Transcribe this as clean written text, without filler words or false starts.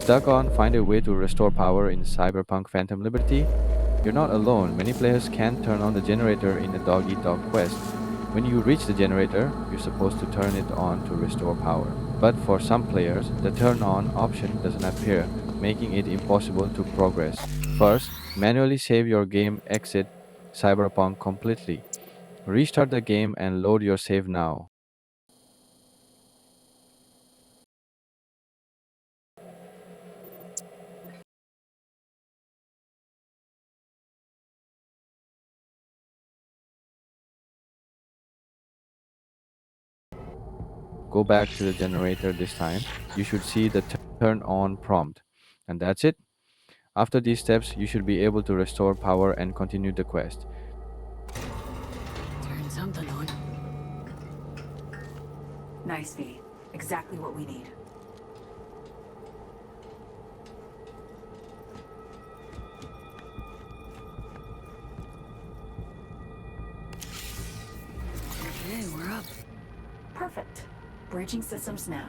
Stuck on find a way to restore power in Cyberpunk Phantom Liberty? You're not alone. Many players can't turn on the generator in the Dog Eat Dog quest. When you reach the generator, you're supposed to turn it on to restore power. But for some players, the turn on option doesn't appear, making it impossible to progress. First, manually save your game, exit Cyberpunk completely. Restart the game and load your save now. Go back to the generator this time. You should see the turn on prompt. And that's it. After these steps, you should be able to restore power and continue the quest. Turn something on. Nice, V. Exactly what we need. Okay, we're up. Perfect. Bridging systems now.